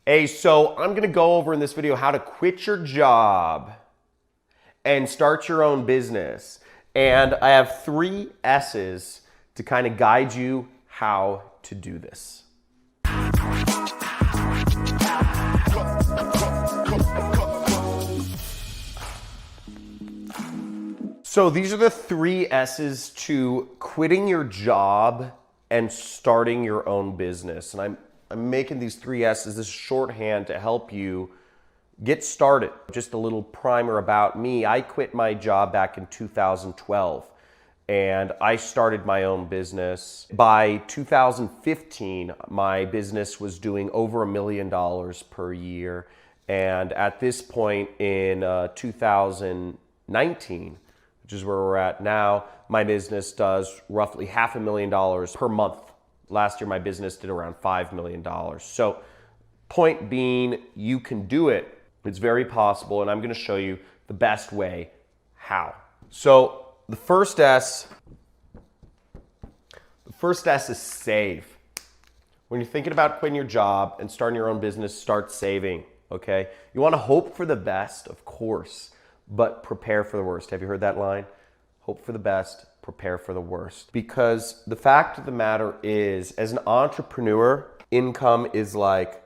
Hey, so I'm gonna go over in this video how to quit your job and start your own business. And I have 3 S's to kind of guide you how to do this. So these are the 3 S's to quitting your job and starting your own business. And I'm making these 3 S's, this shorthand to help you get started. Just a little primer about me. I quit my job back in 2012 and I started my own business. By 2015, my business was doing over $1 million per year. And at this point in 2019, which is where we're at now, my business does roughly $500,000 per month. Last year, my business did around $5 million. So point being, you can do it. It's very possible, and I'm gonna show you the best way how. So the first S is save. When you're thinking about quitting your job and starting your own business, start saving, okay? You wanna hope for the best, of course, but prepare for the worst. Have you heard that line? Hope for the best, prepare for the worst. Because the fact of the matter is, as an entrepreneur, income is like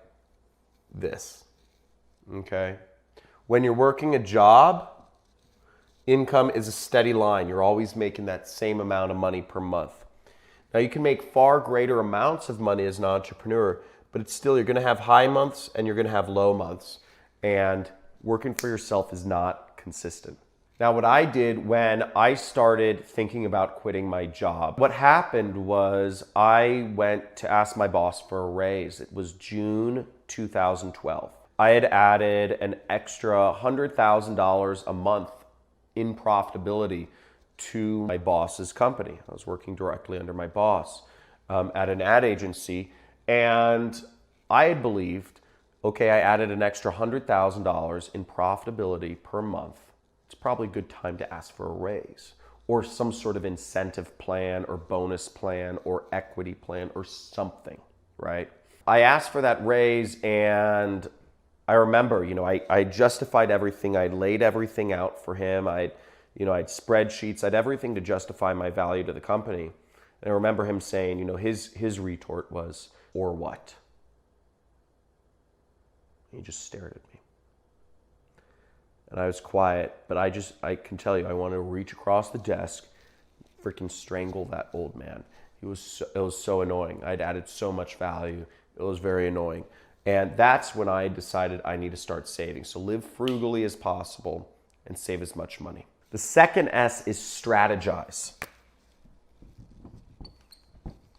this, okay? When you're working a job, income is a steady line. You're always making that same amount of money per month. Now you can make far greater amounts of money as an entrepreneur, but it's still, you're gonna have high months and you're gonna have low months. And working for yourself is not consistent. Now, what I did when I started thinking about quitting my job, what happened was I went to ask my boss for a raise. It was June 2012. I had added an extra $100,000 a month in profitability to my boss's company. I was working directly under my boss at an ad agency, and I had believed, okay, I added an extra $100,000 in profitability per month. It's probably a good time to ask for a raise or some sort of incentive plan or bonus plan or equity plan or something, right? I asked for that raise, and I remember, I justified everything. I laid everything out for him. I'd spreadsheets. I'd everything to justify my value to the company. And I remember him saying, his retort was, "Or what?" He just stared at me. And I was quiet, but I can tell you, I wanted to reach across the desk, freaking strangle that old man. It was so annoying. I'd added so much value. It was very annoying. And that's when I decided I need to start saving. So live frugally as possible and save as much money. The second S is strategize.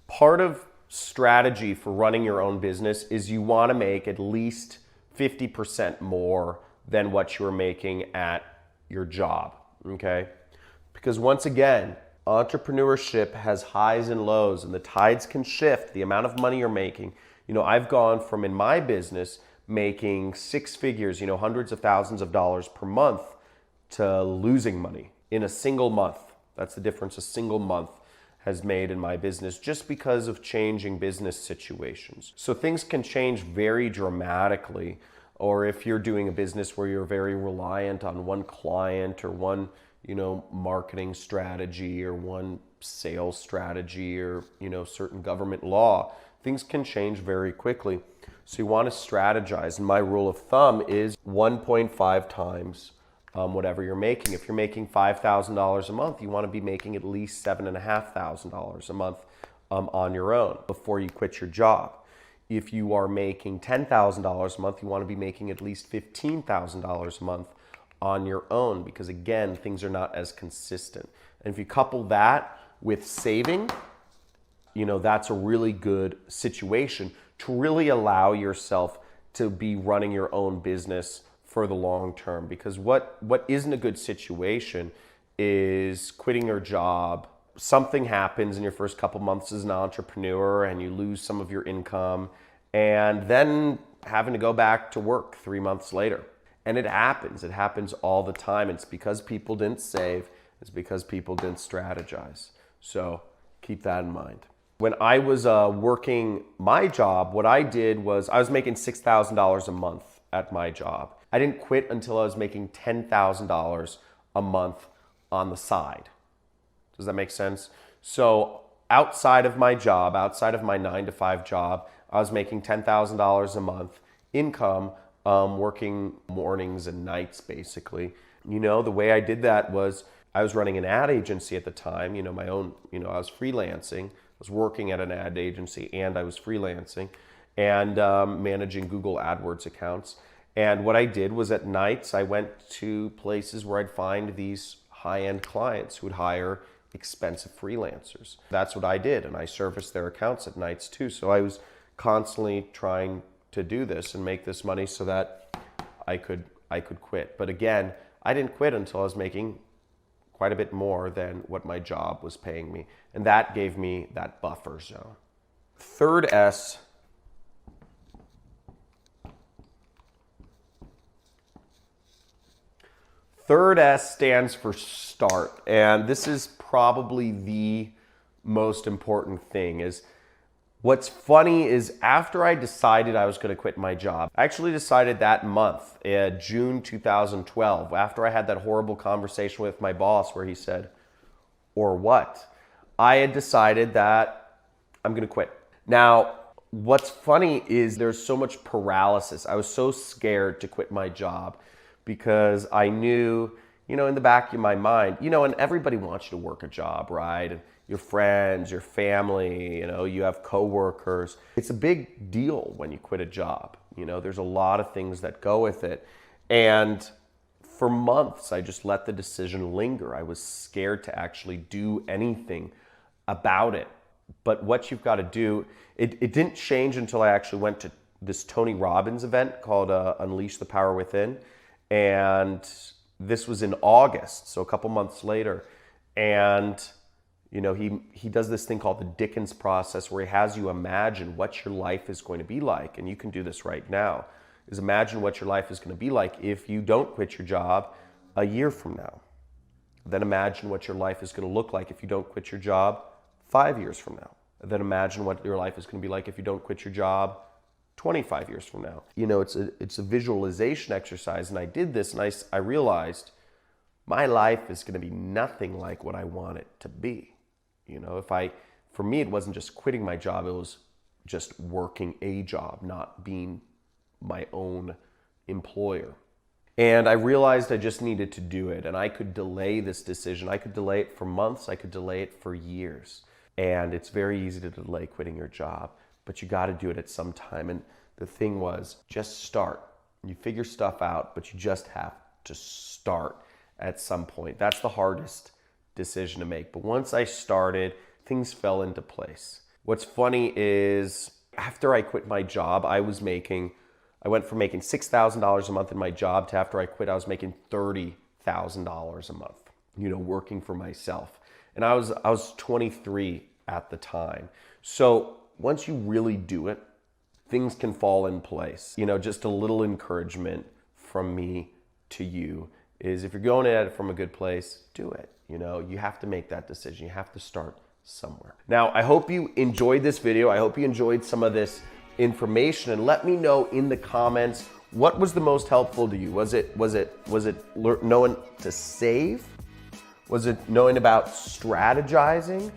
Part of strategy for running your own business is you want to make at least 50% more than what you were making at your job, okay? Because once again, entrepreneurship has highs and lows, and the tides can shift the amount of money you're making. I've gone from, in my business, making 6 figures, hundreds of thousands of dollars per month, to losing money in a single month. That's the difference a single month has made in my business, just because of changing business situations. So things can change very dramatically. Or if you're doing a business where you're very reliant on one client or one, marketing strategy or one sales strategy or, certain government law, things can change very quickly. So you want to strategize. And my rule of thumb is 1.5 times whatever you're making. If you're making $5,000 a month, you want to be making at least $7,500 a month on your own before you quit your job. If you are making $10,000 a month, you want to be making at least $15,000 a month on your own, because again, things are not as consistent. And if you couple that with saving, that's a really good situation to really allow yourself to be running your own business for the long term. Because what isn't a good situation is quitting your job. Something happens in your first couple months as an entrepreneur and you lose some of your income, and then having to go back to work 3 months later. And it happens all the time. It's because people didn't save. It's because people didn't strategize. So keep that in mind. When I was working my job, what I did was I was making $6,000 a month at my job. I didn't quit until I was making $10,000 a month on the side. Does that make sense? So outside of my job, outside of my 9-to-5 job, I was making $10,000 a month income, working mornings and nights basically. You know, the way I did that was I was running an ad agency at the time, you know, my own, you know, I was freelancing. I was working at an ad agency and I was freelancing and managing Google AdWords accounts. And what I did was at nights, I went to places where I'd find these high-end clients who would hire expensive freelancers. That's what I did, and I serviced their accounts at nights too. So I was constantly trying to do this and make this money so that I could quit. But again, I didn't quit until I was making quite a bit more than what my job was paying me. And that gave me that buffer zone. Third S, stands for start. And this is probably the most important thing. Is what's funny is after I decided I was going to quit my job, I actually decided that month, June 2012, after I had that horrible conversation with my boss where he said, "Or what?" I had decided that I'm going to quit. Now, what's funny is there's so much paralysis. I was so scared to quit my job because I knew, you know, in the back of my mind, you know, and everybody wants you to work a job, right? And your friends, your family, you know, you have coworkers. It's a big deal when you quit a job. You know, there's a lot of things that go with it. And for months, I just let the decision linger. I was scared to actually do anything about it. But what you've got to do, it didn't change until I actually went to this Tony Robbins event called Unleash the Power Within. And this was in August, so a couple months later. And, you know, he does this thing called the Dickens process where he has you imagine what your life is going to be like. And you can do this right now, is imagine what your life is going to be like if you don't quit your job a year from now. Then imagine what your life is going to look like if you don't quit your job 5 years from now. Then imagine what your life is going to be like if you don't quit your job 25 years from now. You know, it's a visualization exercise, and I did this and I realized my life is going to be nothing like what I want it to be. You know, for me, it wasn't just quitting my job, it was just working a job, not being my own employer. And I realized I just needed to do it, and I could delay this decision. I could delay it for months, I could delay it for years. And it's very easy to delay quitting your job, but you got to do it at some time. And the thing was, just start. You figure stuff out, but you just have to start at some point. That's the hardest decision to make. But once I started, things fell into place. What's funny is after I quit my job, I went from making $6,000 a month in my job to after I quit, I was making $30,000 a month, you know, working for myself. And I was 23 at the time. So once you really do it, things can fall in place. You know, just a little encouragement from me to you is if you're going at it from a good place, do it. You know, you have to make that decision. You have to start somewhere. Now, I hope you enjoyed this video. I hope you enjoyed some of this information, and let me know in the comments what was the most helpful to you. Was it knowing to save? Was it knowing about strategizing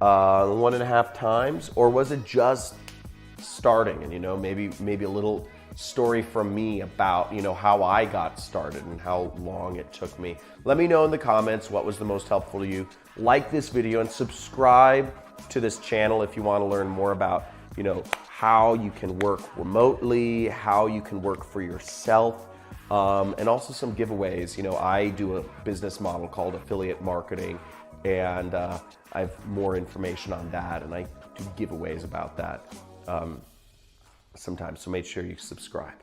1.5 times, or was it just starting? And, you know, maybe a little story from me about, you know, how I got started and how long it took me. Let me know in the comments what was the most helpful to you. Like this video and subscribe to this channel if you want to learn more about, you know, how you can work remotely, how you can work for yourself, and also some giveaways. You know, I do a business model called affiliate marketing, and I have more information on that, and I do giveaways about that sometimes, so make sure you subscribe.